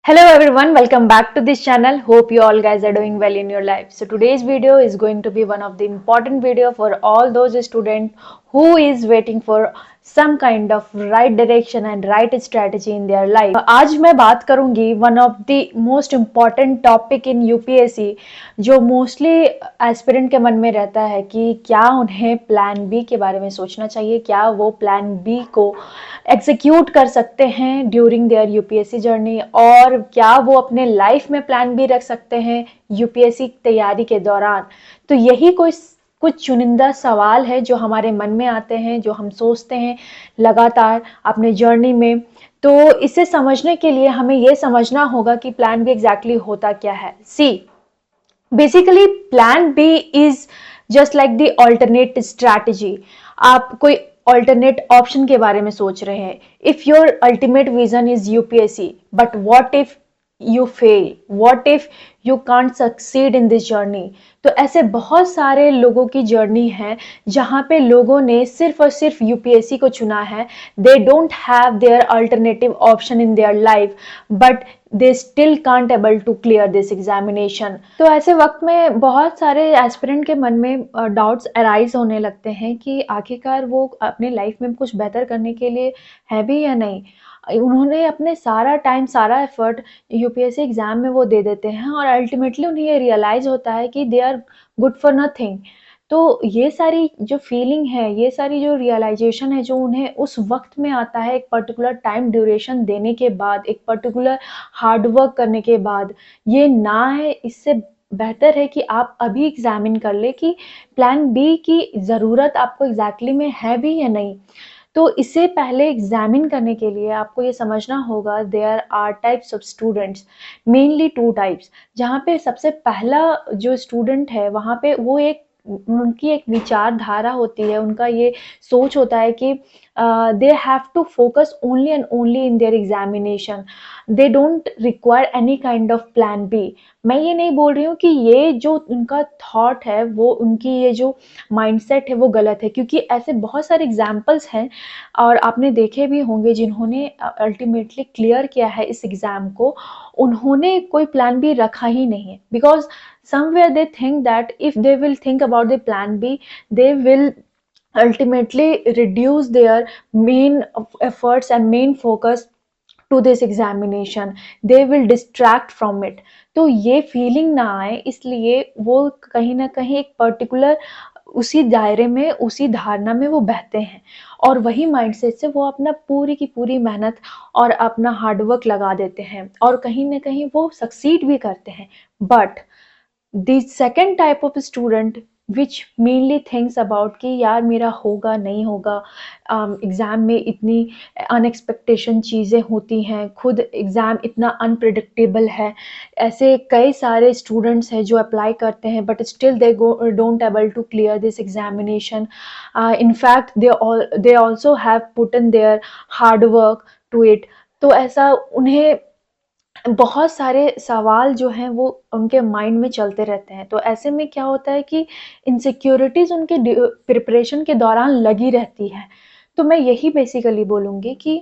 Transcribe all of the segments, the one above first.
Hello everyone, welcome back to this channel. Hope you all guys are doing well in your life. So today's video is going to be one of the important video for all those students who is waiting for some kind of right direction and right strategy in their life. आज मैं बात करूंगी one of the most important topic in UPSC जो mostly aspirant के मन में रहता है कि क्या उन्हें प्लान बी के बारे में सोचना चाहिए, क्या वो प्लान बी को एग्जीक्यूट कर सकते हैं ड्यूरिंग देयर यूपीएससी जर्नी, और क्या वो अपने लाइफ में प्लान भी रख सकते हैं यूपीएससी तैयारी के दौरान। तो यही कुछ चुनिंदा सवाल है जो हमारे मन में आते हैं, जो हम सोचते हैं लगातार अपने जर्नी में। तो इसे समझने के लिए हमें ये समझना होगा कि प्लान बी एग्जैक्टली होता क्या है। See basically plan B is just like the alternate strategy. आप कोई ऑल्टरनेट ऑप्शन के बारे में सोच रहे हैं। If your ultimate vision is UPSC, but what if you fail, what if you can't succeed in this journey. तो ऐसे बहुत सारे लोगों की जर्नी है जहाँ पे लोगों ने सिर्फ और सिर्फ यूपीएससी को चुना है। They don't have their alternative option in their life, but they still can't able to clear this examination. तो ऐसे वक्त में बहुत सारे एस्पिरेंट के मन में डाउट्स अराइज होने लगते हैं कि आखिरकार वो अपने लाइफ में कुछ बेहतर करने के लिए है भी या नहीं। उन्होंने अपने सारा टाइम, सारा एफर्ट यूपीएससी एग्जाम में वो दे देते हैं और अल्टीमेटली उन्हें ये रियलाइज होता है कि they are good for nothing. तो ये सारी जो फीलिंग है, ये सारी जो रियलाइजेशन है जो उन्हें उस वक्त में आता है, एक पर्टिकुलर टाइम ड्यूरेशन देने के बाद, एक पर्टिकुलर हार्ड वर्क करने के बाद, ये ना है। इससे बेहतर है कि आप अभी एग्जामिन कर ले कि प्लान बी की ज़रूरत आपको एग्जैक्टली में है भी या नहीं। तो इससे पहले एग्जामिन करने के लिए आपको ये समझना होगा there are types of students, mainly two types. जहाँ पे सबसे पहला जो स्टूडेंट है वहाँ पे वो उनकी एक विचारधारा होती है, उनका ये सोच होता है कि they have to focus only and only in their examination. They don't require any kind of plan B. मैं ये नहीं बोल रही हूँ कि ये जो उनका थॉट है, वो उनकी ये जो माइंडसेट है वो गलत है, क्योंकि ऐसे बहुत सारे एग्जाम्पल्स हैं और आपने देखे भी होंगे जिन्होंने अल्टीमेटली क्लियर किया है इस एग्ज़ाम को। उन्होंने कोई प्लान बी रखा ही नहीं है, because somewhere they think that if they will think about the plan B, they will ultimately reduce their main efforts and main focus to this examination. They will distract from it. तो ये feeling ना आए, इसलिए वो कहीं ना कहीं एक पर्टिकुलर उसी दायरे में, उसी धारणा में वो बहते हैं और वही माइंडसेट से वो अपना पूरी की पूरी मेहनत और अपना हार्डवर्क लगा देते हैं और कहीं ना कहीं वो सक्सीड भी करते हैं। But the second type of student which mainly thinks about कि यार मेरा होगा नहीं होगा, एग्ज़ाम में इतनी अनएक्सपेक्टेशन चीज़ें होती हैं, खुद एग्ज़ाम इतना अनप्रिडिक्टेबल है। ऐसे कई सारे स्टूडेंट्स हैं जो अप्लाई करते हैं but still they don't able to clear this examination. In fact they also have put in their hard work to it. तो ऐसा उन्हें बहुत सारे सवाल जो हैं वो उनके माइंड में चलते रहते हैं। तो ऐसे में क्या होता है कि इनसिक्योरिटीज़ उनके प्रिपरेशन के दौरान लगी रहती है। तो मैं यही बेसिकली बोलूँगी कि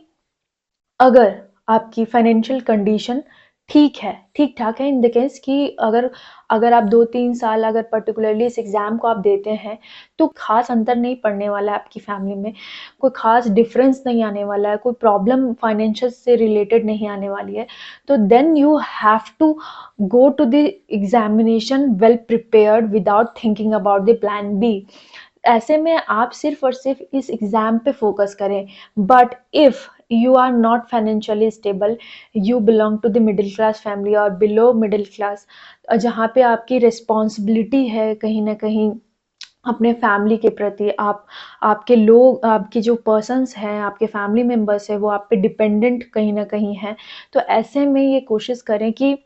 अगर आपकी फाइनेंशियल कंडीशन ठीक है, ठीक ठाक है, इन द केस कि अगर आप 2-3 साल अगर पर्टिकुलरली इस एग्ज़ाम को आप देते हैं तो ख़ास अंतर नहीं पड़ने वाला है आपकी फैमिली में, कोई ख़ास डिफरेंस नहीं आने वाला है, कोई प्रॉब्लम फाइनेंशियल से रिलेटेड नहीं आने वाली है। तो then you have to go to the examination well prepared without thinking about the plan B. ऐसे में आप सिर्फ और सिर्फ इस एग्ज़ाम पे फोकस करें। But if you are not financially stable, you belong to the middle class family or below middle class, जहाँ पे आपकी रिस्पॉन्सिबिलिटी है कहीं ना कहीं अपने फैमिली के प्रति, आपके लोग, आपके जो पर्सन्स हैं, आपके फैमिली मेम्बर्स हैं, वो आप पे डिपेंडेंट कहीं ना कहीं हैं। तो ऐसे में ये कोशिश करें कि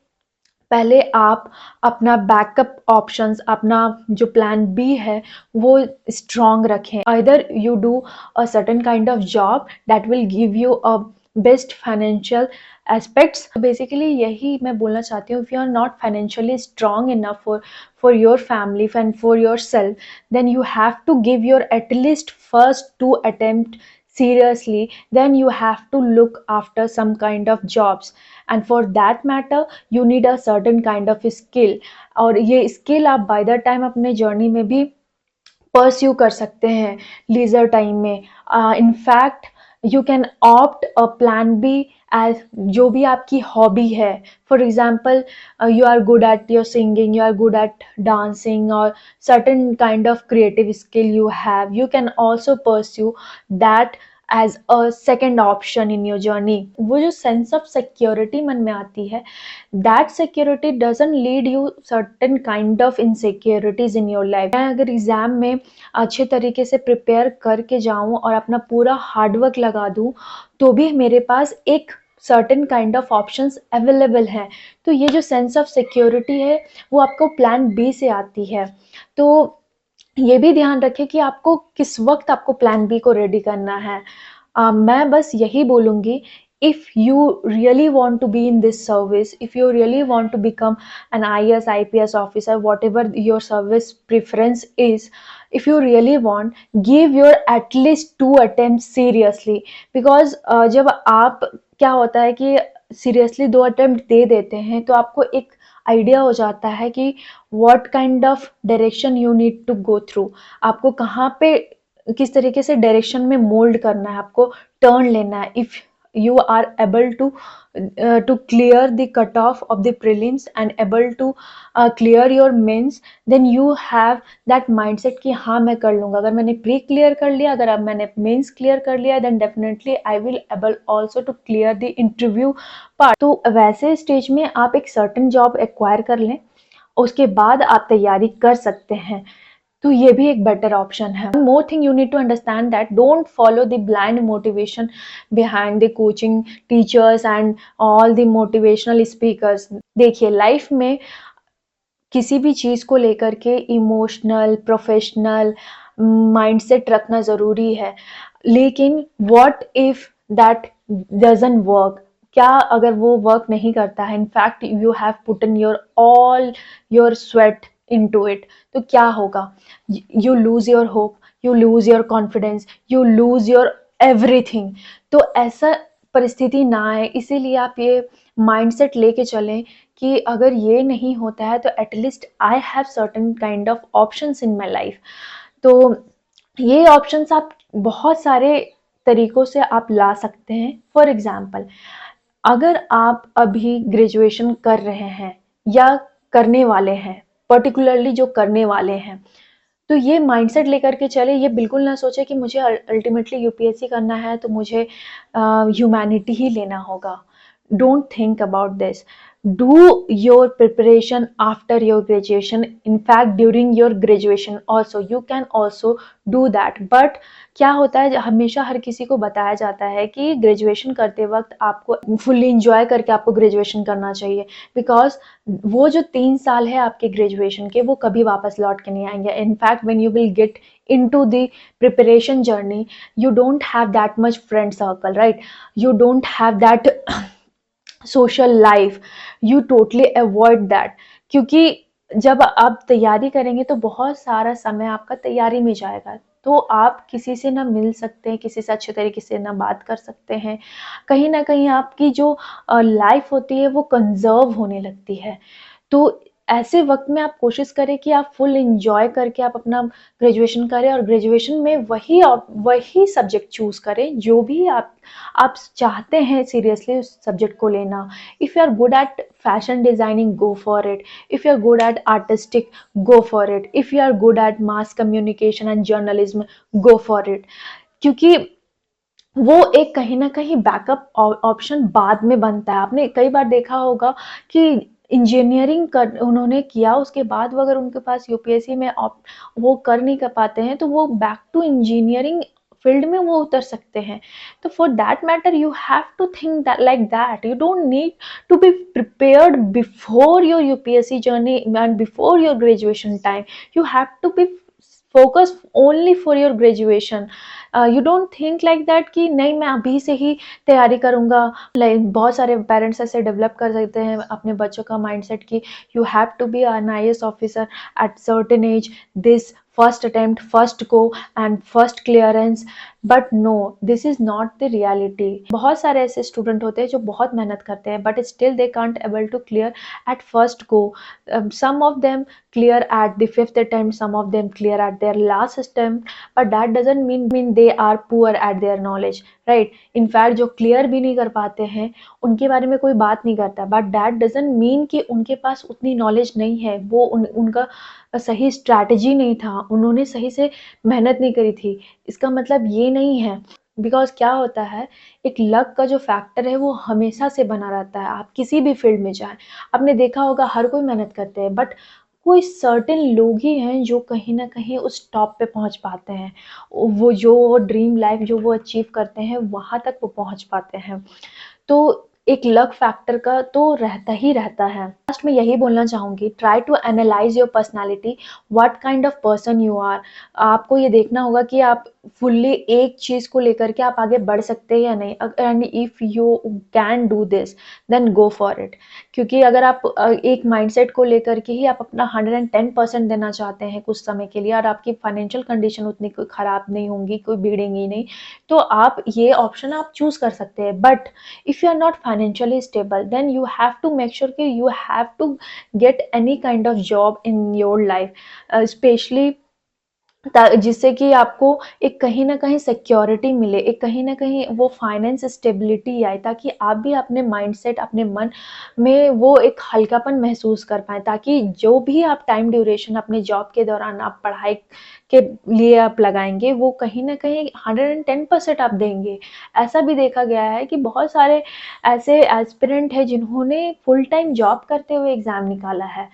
पहले आप अपना बैकअप ऑप्शंस, अपना जो प्लान बी है वो स्ट्रॉन्ग रखें। Either you do a certain kind of job that will give you a best financial aspects. Basically यही मैं बोलना चाहती हूँ, if you are not financially strong enough for your family and for yourself, then you have to give your at least first 2 attempt seriously, then you have to look after some kind of jobs and for that matter you need a certain kind of skill, और ये skill आप by the time अपने journey में भी pursue कर सकते हैं leisure time में। In fact you can opt a plan B as जो भी आपकी हॉबी है। For example you are good at your singing, you are good at dancing और certain kind of creative skill you have, you can also pursue that as a second option in your journey। वो जो sense of security मन में आती है, that security doesn't lead you certain kind of insecurities in your life। मैं अगर exam में अच्छे तरीके से प्रिपेयर करके जाऊं और अपना पूरा हार्डवर्क लगा दूं तो भी मेरे पास एक certain kind of options available हैं। तो ये जो सेंस ऑफ सिक्योरिटी है वो आपको प्लान बी से आती है। तो ये भी ध्यान रखें कि आपको किस वक्त आपको प्लान बी को रेडी करना है। मैं बस यही बोलूँगी, if you really want to be in this service, if you really want to become an IAS IPS officer, whatever your service preference is, if you really want, give your at least 2 attempts seriously, because जब आप क्या होता है कि seriously 2 attempt दे देते हैं तो आपको एक आइडिया हो जाता है कि what kind of direction you need to go through, आपको कहाँ पे किस तरीके से डायरेक्शन में मोल्ड करना है, आपको टर्न लेना है। If you are able to clear the cutoff of the prelims and able to clear your mains, then you have that mindset कि हाँ मैं कर लूँगा। अगर मैंने प्री क्लियर कर लिया, अगर अब मैंने मेंस क्लियर कर लिया, then definitely I will able also to clear the interview part। तो वैसे स्टेज में आप एक सर्टेन जॉब एक्वायर कर लें, उसके बाद आप तैयारी कर सकते हैं, तो ये भी एक बेटर ऑप्शन है। One more thing you need to understand that don't follow the blind motivation behind the coaching teachers and all the motivational speakers। देखिए लाइफ में किसी भी चीज़ को लेकर के इमोशनल प्रोफेशनल माइंडसेट रखना ज़रूरी है, लेकिन what if that doesn't work, क्या अगर वो वर्क नहीं करता है, in fact you have put in your all your sweat into it, तो क्या होगा? You lose your hope, you lose your confidence, you lose your everything. तो ऐसा परिस्थिति ना आए, इसीलिए आप ये माइंडसेट लेके चलें कि अगर ये नहीं होता है तो at least I have certain kind of options in my life. तो ये ऑप्शंस आप बहुत सारे तरीकों से आप ला सकते हैं। फॉर एग्जाम्पल, अगर आप अभी ग्रेजुएशन कर रहे हैं या करने वाले हैं, पर्टिकुलरली जो करने वाले हैं, तो ये माइंडसेट लेकर के चले, ये बिल्कुल ना सोचे कि मुझे अल्टीमेटली यूपीएससी करना है तो मुझे ह्यूमैनिटी ही लेना होगा। Don't think about this. Do your preparation after your graduation, in fact during your graduation also you can also do that। but क्या होता है, हमेशा हर किसी को बताया जाता है कि ग्रेजुएशन करते वक्त आपको फुल्ली इंजॉय करके आपको ग्रेजुएशन करना चाहिए, बिकॉज वो जो 3 साल है आपके ग्रेजुएशन के वो कभी वापस लौट के नहीं आएंगे। In fact when you will get into the preparation journey you don't have that much friend circle, right? You don't have that social life, you totally avoid that, क्योंकि जब आप तैयारी करेंगे तो बहुत सारा समय आपका तैयारी में जाएगा, तो आप किसी से ना मिल सकते हैं, किसी से अच्छे तरीके से ना बात कर सकते हैं, कहीं ना कहीं आपकी जो लाइफ होती है वो कंजर्व होने लगती है। तो ऐसे वक्त में आप कोशिश करें कि आप फुल इंजॉय करके आप अपना ग्रेजुएशन करें, और ग्रेजुएशन में वही सब्जेक्ट चूज़ करें जो भी आप चाहते हैं सीरियसली उस सब्जेक्ट को लेना। If you are good at fashion designing, go for it. If you are good at artistic, go for it. If you are good at mass communication and journalism, go for it. क्योंकि वो एक कहीं ना कहीं backup option बाद में बनता है। आपने कई बार देखा होगा कि इंजीनियरिंग कर उन्होंने किया, उसके बाद वो अगर उनके पास यूपीएससी में वो कर नहीं कर पाते हैं तो वो बैक टू इंजीनियरिंग फील्ड में वो उतर सकते हैं। तो for that matter you have to think that like that, you don't need to be prepared before your UPSC journey and before your graduation time. You have to be focus only for your graduation। You don't think like that कि नहीं मैं अभी से ही तैयारी करूँगा। Like बहुत सारे parents ऐसे डेवलप कर सकते हैं अपने बच्चों का माइंडसेट कि you have to be an IAS officer at certain age, this first attempt, first go and first clearance. But no, this is not the reality. बहुत सारे ऐसे स्टूडेंट होते हैं जो बहुत मेहनत करते हैं but still they can't able to clear at first go. Some of them clear at the fifth attempt, some of them clear at their last attempt, but that doesn't mean they are poor at their knowledge, right? In fact जो clear भी नहीं कर पाते हैं उनके बारे में कोई बात नहीं करता, but that doesn't mean कि उनके पास उतनी knowledge नहीं है, वो उनका सही स्ट्रैटेजी नहीं था, उन्होंने सही से मेहनत नहीं करी थी। इसका मतलब ये नहीं है, बिकॉज क्या होता है, एक लक का जो फैक्टर है वो हमेशा से बना रहता है। आप किसी भी फील्ड में जाएं, आपने देखा होगा हर कोई मेहनत करते हैं बट कोई सर्टेन लोग ही हैं जो कहीं ना कहीं उस टॉप पे पहुंच पाते हैं। वो जो ड्रीम लाइफ जो वो अचीव करते हैं वहां तक वो पहुंच पाते हैं। तो एक लक फैक्टर का तो रहता ही रहता है। लास्ट में यही बोलना चाहूंगी, try to analyse your personality, what kind of person you are. आपको ये देखना होगा कि आप फुल्ली एक चीज को लेकर के आप आगे बढ़ सकते हैं या नहीं, and if you can do this then go for it. क्योंकि अगर आप एक माइंडसेट को लेकर के ही आप अपना 110% देना चाहते हैं कुछ समय के लिए और आपकी फाइनेंशियल कंडीशन उतनी कोई खराब नहीं होंगी, कोई बिगड़ेंगी नहीं, तो आप ये ऑप्शन आप चूज कर सकते हैं। But if you are not financially stable then you have to make sure कि you have to get any kind of job in your life, especially जिससे कि आपको एक कहीं ना कहीं सिक्योरिटी मिले, एक कहीं ना कहीं वो फाइनेंस स्टेबिलिटी आए, ताकि आप भी अपने माइंडसेट अपने मन में वो एक हल्कापन महसूस कर पाए, ताकि जो भी आप टाइम ड्यूरेशन अपने जॉब के दौरान आप पढ़ाई के लिए आप लगाएंगे वो कहीं ना कहीं 110% आप देंगे। ऐसा भी देखा गया है कि बहुत सारे ऐसे एस्पिरेंट हैं जिन्होंने फुल टाइम जॉब करते हुए एग्ज़ाम निकाला है।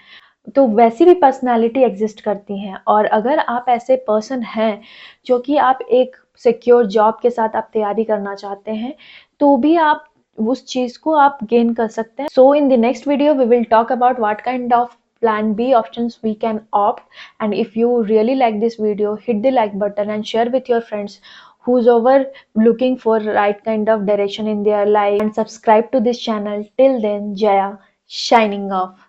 तो वैसी भी पर्सनालिटी एग्जिस्ट करती हैं, और अगर आप ऐसे पर्सन हैं जो कि आप एक सिक्योर जॉब के साथ आप तैयारी करना चाहते हैं तो भी आप उस चीज को आप गेन कर सकते हैं। So in the next video we will talk about what kind of plan B options we can opt, and if you really like this video hit the like button and share with your friends who's over looking for right kind of direction in their life, and subscribe to this channel. Till then, Jaya signing off.